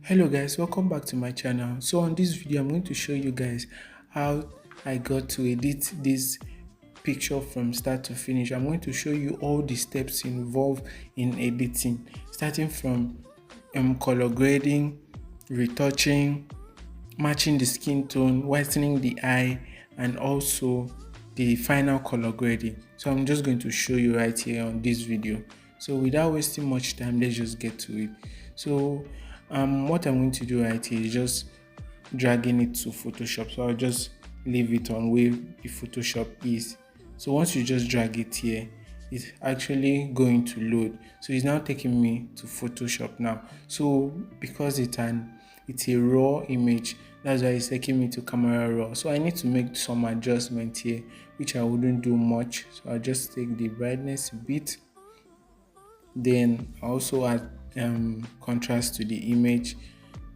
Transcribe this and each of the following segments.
Hello guys, welcome back to my channel. So on this video I'm going to show you guys how I got to edit this picture from start to finish. I'm going to show you all the steps involved in editing, starting from color grading, retouching, matching the skin tone, whitening the eye, and also the final color grading. So I'm just going to show you right here on this video. So without wasting much time, let's just get to it. So what I'm going to do right here is just dragging it to Photoshop. So I'll just leave it on where the Photoshop is. So once you just drag it here, it's actually going to load. So it's now taking me to Photoshop now. So because it's a raw image, that's why it's taking me to camera raw. So I need to make some adjustment here, which I wouldn't do much. So I'll just take the brightness a bit. Then I also add contrast to the image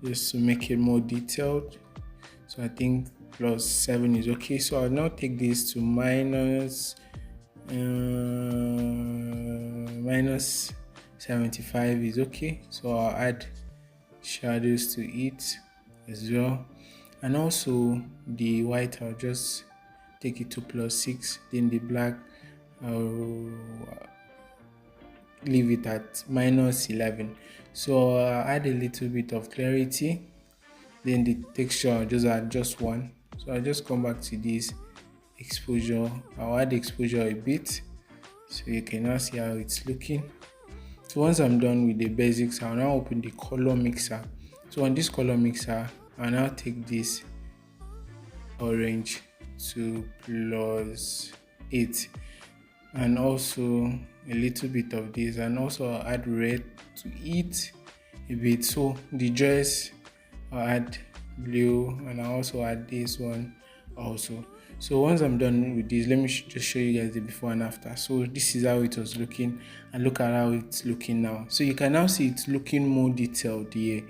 just to make it more detailed. So I think +7 is okay. So I'll now take this to minus 75 is okay. So I'll add shadows to it as well, and also the white I'll just take it to +6. Then the black I'll leave it at -11. So I'll add a little bit of clarity. Then the texture I'll just add just one. So I'll just come back to this exposure. I'll add exposure a bit so you can now see how it's looking. So once I'm done with the basics, I'll now open the color mixer. So on this color mixer, I'll now take this orange to +8 and also a little bit of this, and also I'll add red to it a bit. So the dress I'll add blue, and I'll also add this one also. So once I'm done with this, let me just show you guys the before and after. So this is how it was looking, and look at how it's looking now. So you can now see it's looking more detailed here.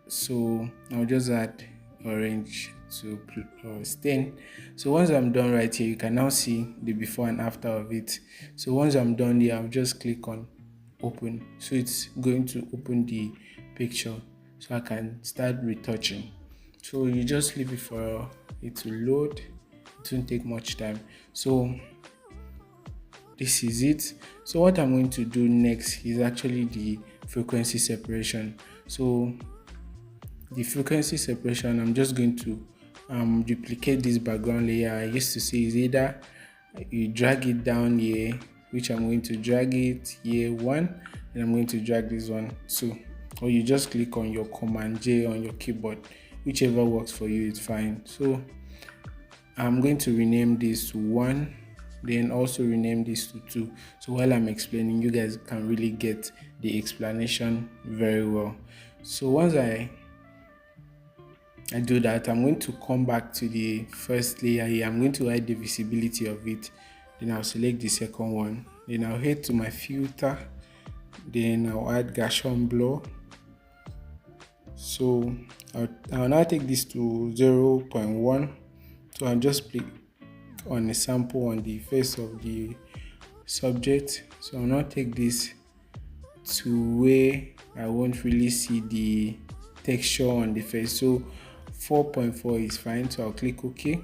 So I'll just add orange to +10. So once I'm done right here, you can now see the before and after of it. So once I'm done here, I'll just click on open. So it's going to open the picture so I can start retouching. So you just leave it for it to load. It won't take much time. So this is it. So what I'm going to do next is actually the frequency separation. So the frequency separation, I'm just going to duplicate this background layer. I used to say is either you drag it down here, which I'm going to drag it here 1, and I'm going to drag this one 2, or you just click on your Command J on your keyboard, whichever works for you, it's fine. So I'm going to rename this to 1, then also rename this to 2. So while I'm explaining, you guys can really get the explanation very well. So once I do that, I'm going to come back to the first layer here. I'm going to hide the visibility of it. Then I'll select the second one. Then I'll head to my filter. Then I'll add Gaussian blur. So I'll now take this to 0.1. So I'll just click on a sample on the face of the subject. So I'll now take this to where I won't really see the texture on the face. So 4.4 is fine. So I'll click OK.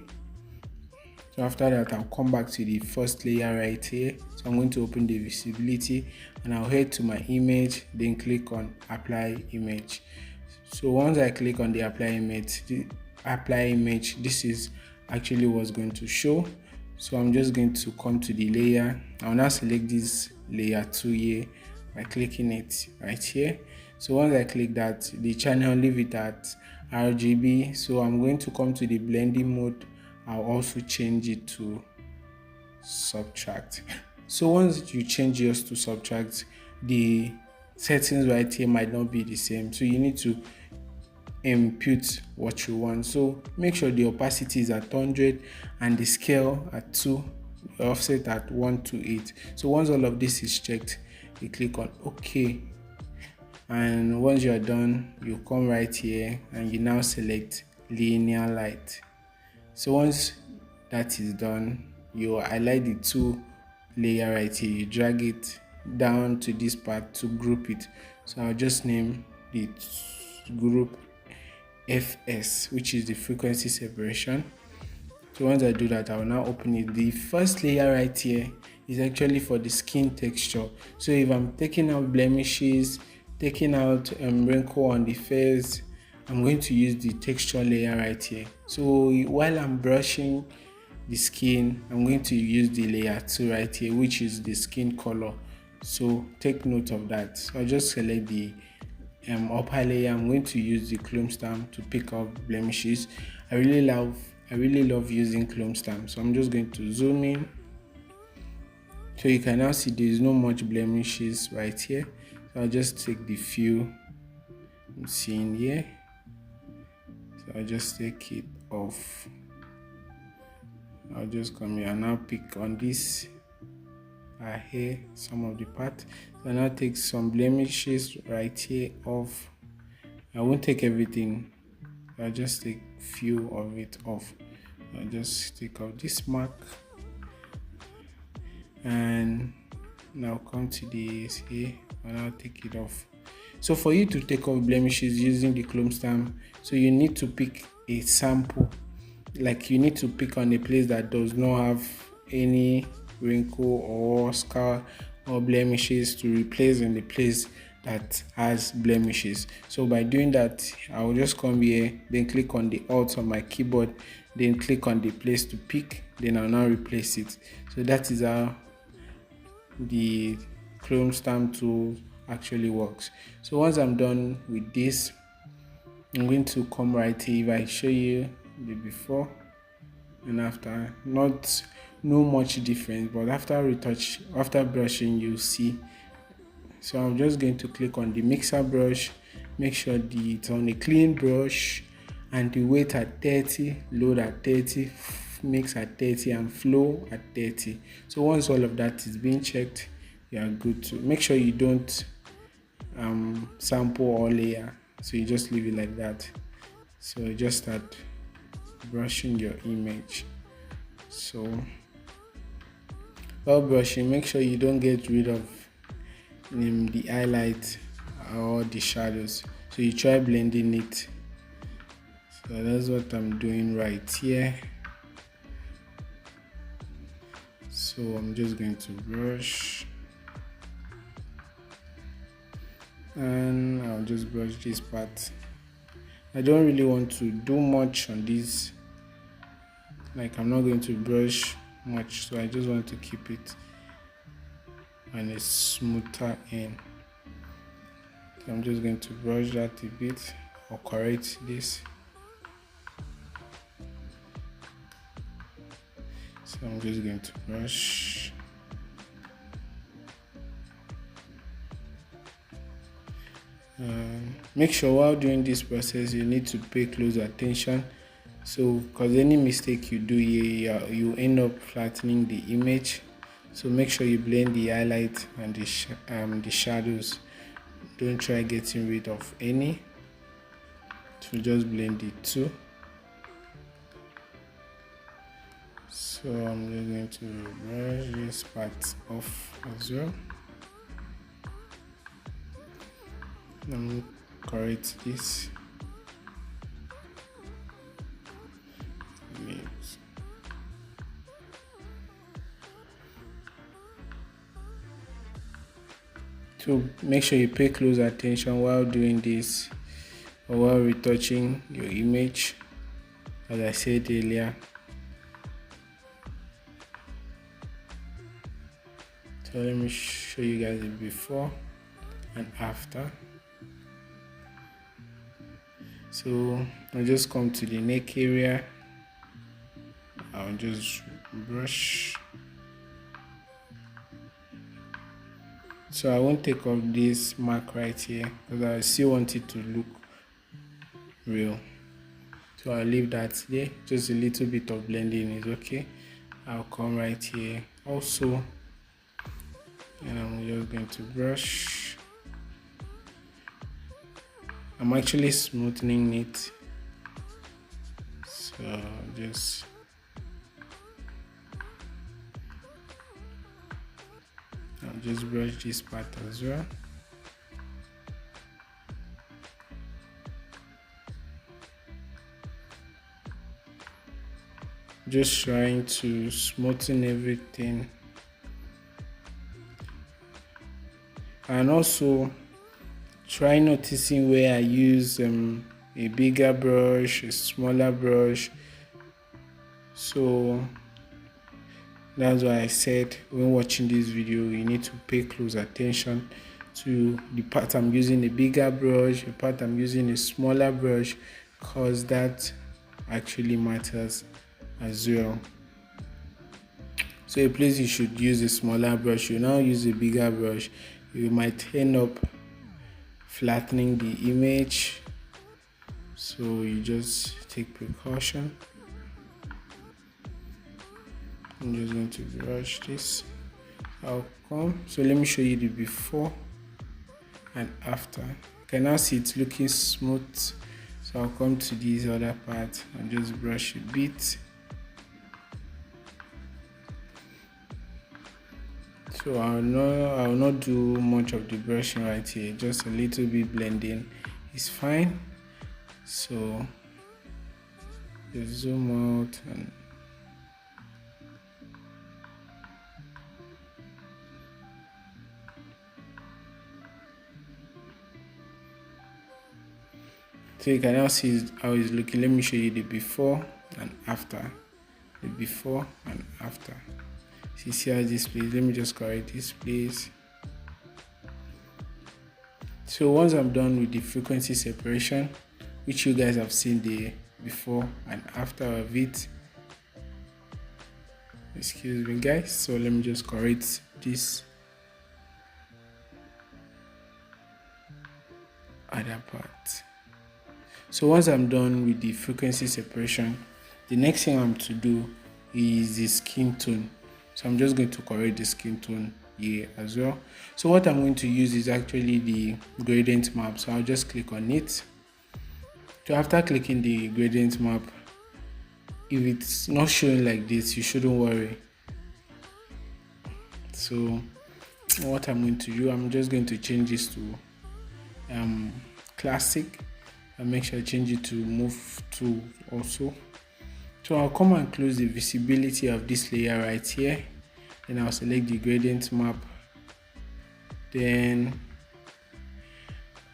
So after that, I'll come back to the first layer right here. So I'm going to open the visibility, and I'll head to my image, then click on apply image. So once I click on the apply image, this is actually what's going to show. So I'm just going to come to the layer. I'll now select this layer 2 here by clicking it right here. So once I click that, the channel, leave it at RGB. So I'm going to come to the blending mode. I'll also change it to subtract. So once you change yours to subtract, the settings right here might not be the same. So you need to input what you want. So make sure the opacity is at 100 and the scale at 2, offset at 128. So once all of this is checked, you click on OK. And once you're done, you come right here and you now select linear light. So once that is done, you highlight the 2 layer right here, you drag it down to this part to group it. So I'll just name it group FS, which is the frequency separation. So once I do that, I will now open it. The first layer right here is actually for the skin texture. So if I'm taking out blemishes, taking out wrinkle on the face, I'm going to use the texture layer right here. So while I'm brushing the skin, I'm going to use the layer 2 right here, which is the skin color. So take note of that. So I just select the upper layer. I'm going to use the chrome stamp to pick up blemishes. I really love using chrome stamp. So I'm just going to zoom in. So you can now see there is no much blemishes right here. So I'll just take the few I'm seeing here. So I'll just take it off. I'll just come here and now pick on this here, some of the part. So now take some blemishes right here off. I won't take everything. I'll just take few of it off. I'll just take off this mark and now come to this here and I'll take it off. So for you to take off blemishes using the chrome stamp, so you need to pick a sample. Like you need to pick on a place that does not have any wrinkle or scar or blemishes to replace in the place that has blemishes. So by doing that, I will just come here, then click on the Alt on my keyboard, then click on the place to pick, then I'll now replace it. So that is how the chrome stamp tool actually works. So once I'm done with this, I'm going to come right here. If I show you the before and after, no much difference, but after brushing you'll see. So I'm just going to click on the mixer brush, make sure it's on a clean brush and the weight at 30, load at 30, mix at 30 and flow at 30. So once all of that is being checked, you are good to make sure you don't sample or layer, so you just leave it like that. So just start brushing your image. So while brushing, make sure you don't get rid of the highlight or the shadows, so you try blending it. So that's what I'm doing right here. So I'm just going to brush and I'll just brush this part. I don't really want to do much on this, like I'm not going to brush much, so I just want to keep it on a smoother end. So I'm just going to brush that a bit or correct this. So I'm just going to brush. Make sure while doing this process you need to pay close attention, so because any mistake you do here, you end up flattening the image. So make sure you blend the highlight and the shadows. Don't try getting rid of any, so just blend it too. So I'm just going to brush this part off as well. Let me correct this. So make sure you pay close attention while doing this or while retouching your image, as I said earlier. So let me show you guys the before and after. So I'll just come to the neck area. I'll just brush. So I won't take off this mark right here because I still want it to look real. So I'll leave that there. Just a little bit of blending is okay. I'll come right here also, and I'm just going to brush. I'm actually smoothing it, so I'll just brush this part as well. Just trying to smoothen everything, and also try noticing where I use a bigger brush, a smaller brush. So that's why I said when watching this video you need to pay close attention to the part I'm using a bigger brush, the part I'm using a smaller brush, because that actually matters as well. So a place you should use a smaller brush, you now use a bigger brush, you might end up flattening the image. So you just take precaution. I'm just going to brush this outcome. So let me show you the before and after. You can now see it's looking smooth. So I'll come to this other part and just brush a bit. So I'll not do much of the brushing right here, just a little bit blending is fine. So just zoom out and so you can now see how it's looking. Let me show you the before and after. The before and after. See how this place. Let me just correct this place. So once I'm done with the frequency separation, which you guys have seen the before and after of it, excuse me guys, so let me just correct this other part. So once I'm done with the frequency separation, the next thing I'm to do is the skin tone. So I'm just going to correct the skin tone here as well. So what I'm going to use is actually the gradient map. So I'll just click on it. So after clicking the gradient map, if it's not showing like this, you shouldn't worry. So what I'm going to do, I'm just going to change this to classic, and make sure I change it to move to also. So I'll come and close the visibility of this layer right here. Then I'll select the gradient map. Then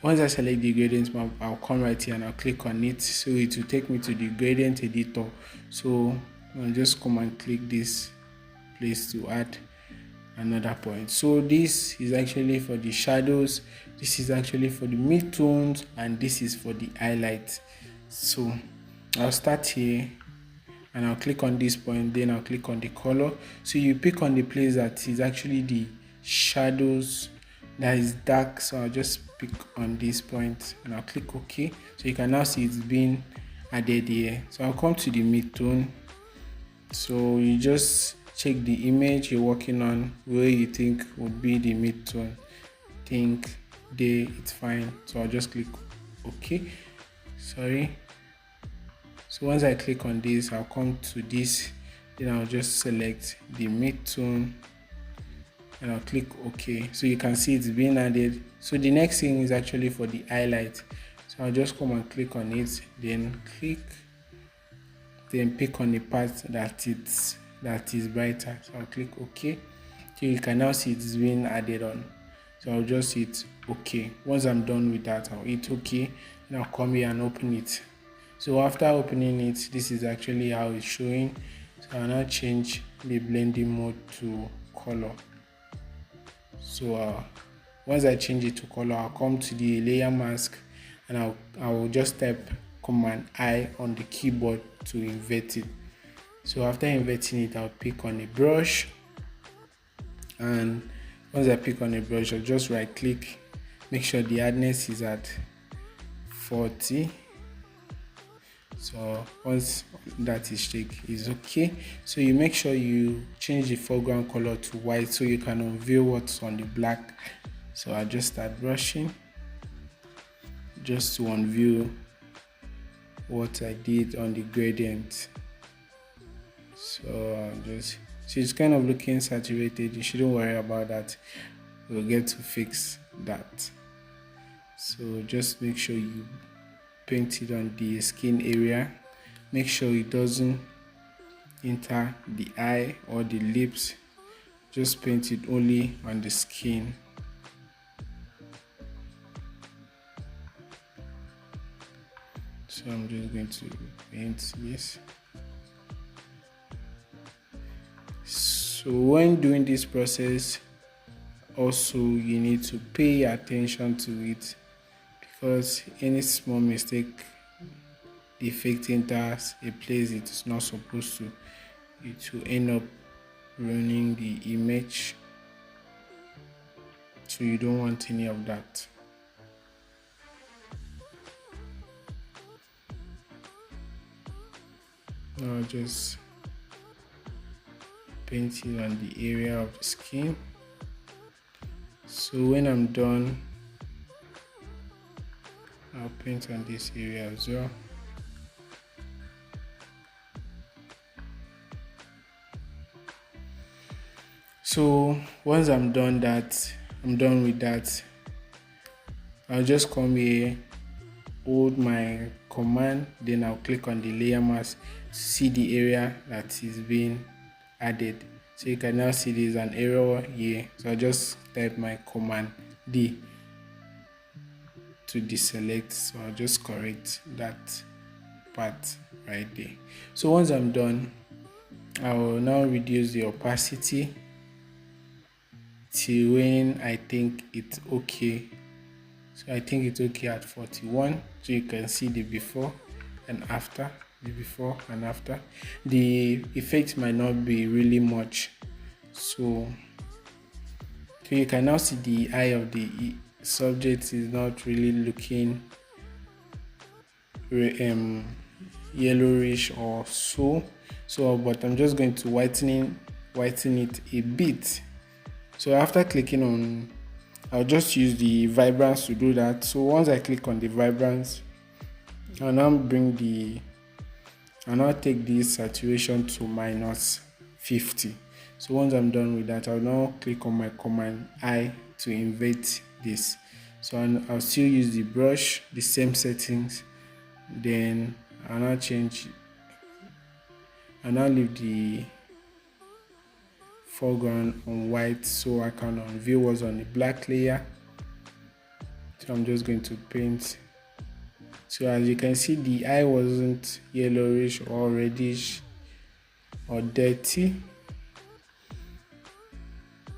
once I select the gradient map, I'll come right here and I'll click on it. So it will take me to the gradient editor. So I'll just come and click this place to add another point. So this is actually for the shadows, this is actually for the midtones, and this is for the highlights. So I'll start here and I'll click on this point, then I'll click on the color. So you pick on the place that is actually the shadows that is dark. So I'll just pick on this point and I'll click OK. So you can now see it's been added here. So I'll come to the midtone. So you just check the image you're working on where you think would be the midtone. Think there, it's fine. So I'll just click OK. Sorry. So once I click on this, I'll come to this, then I'll just select the midtone and I'll click OK. So you can see it's been added. So the next thing is actually for the highlight. So I'll just come and click on it, then click, then pick on the part that is brighter. So I'll click OK. So you can now see it's been added on. So I'll just hit OK. Once I'm done with that, I'll hit OK, and I'll come here and open it. So after opening it, this is actually how it's showing. So I'll now change the blending mode to color. So once I change it to color, I'll come to the layer mask and I will just type Command I on the keyboard to invert it. So after inverting it, I'll pick on a brush, and once I pick on a brush, I'll just right click, make sure the hardness is at 40. So once that is checked, is okay. So you make sure you change the foreground color to white so you can unveil what's on the black. So I'll just start brushing just to unveil what I did on the gradient. So it's kind of looking saturated. You shouldn't worry about that. We'll get to fix that. So just make sure you paint it on the skin area. Make sure it doesn't enter the eye or the lips. Just paint it only on the skin. So I'm just going to paint this. So when doing this process, also you need to pay attention to it, because any small mistake, the effect enters a place it is not supposed to, it will end up ruining the image. So you don't want any of that. Now just paint it on the area of the skin. So when I'm done, I'll paint on this area as well. So once I'm done with that, I'll just come here, hold my command, then I'll click on the layer mask to see the area that is being added. So you can now see there's an error here. So I'll just type my command D to deselect. So I'll just correct that part right there. So once I'm done, I will now reduce the opacity till when I think it's okay. So I think it's okay at 41. So you can see the before and after, the before and after. The effect might not be really much. So you can now see the eye of the subject is not really looking yellowish or so. But I'm just going to whiten it a bit. So after clicking on, I'll just use the vibrance to do that. So once I click on the vibrance, I'll now take this saturation to -50. So once I'm done with that, I'll now click on my command I to invert this. So I'll still use the brush, the same settings. Then I'll now leave the foreground on white so I can unveil what's on the black layer. So I'm just going to paint. So as you can see, the eye wasn't yellowish or reddish or dirty.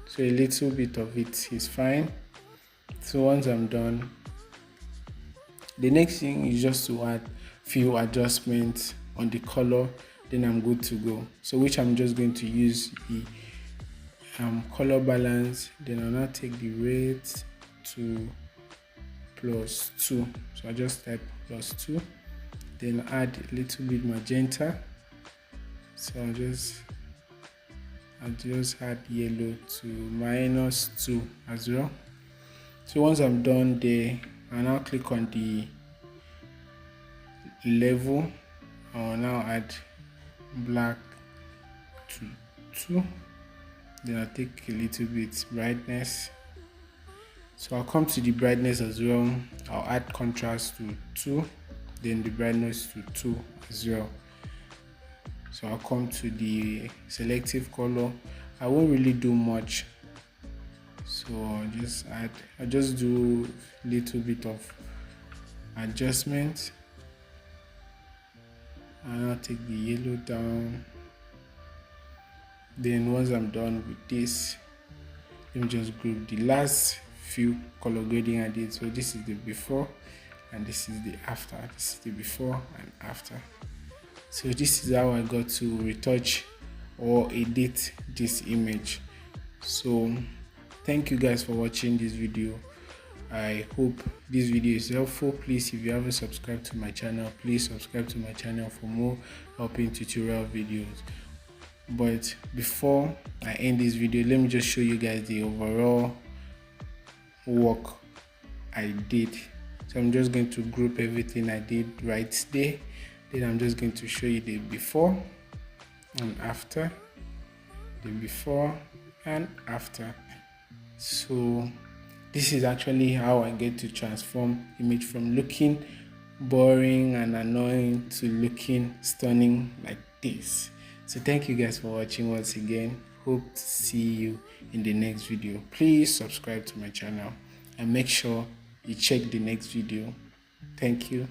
So a little bit of it is fine. So once I'm done, the next thing is just to add few adjustments on the color, then I'm good to go. So which I'm just going to use the color balance. Then I'll now take the red to +2. So I just type +2, then add a little bit magenta. So I'll just add yellow to -2 as well. So once I'm done there, I'll now click on the level. I'll now add black to 2. Then I'll take a little bit brightness. So I'll come to the brightness as well. I'll add contrast to 2, then the brightness to 2 as well. So I'll come to the selective color. I won't really do much. So I'll just do a little bit of adjustment. And I'll take the yellow down. Then once I'm done with this, let me just group the last few color grading I did. So this is the before and this is the after. This is the before and after. So this is how I got to retouch or edit this image. So thank you guys for watching this video. I hope this video is helpful. Please, if you haven't subscribed to my channel, please subscribe to my channel for more helping tutorial videos. But before I end this video, let me just show you guys the overall work I did. So I'm just going to group everything I did right there. Then I'm just going to show you the before and after, the before and after. So this is actually how I get to transform image from looking boring and annoying to looking stunning like this. So thank you guys for watching once again. Hope to see you in the next video. Please subscribe to my channel and make sure you check the next video. Thank you.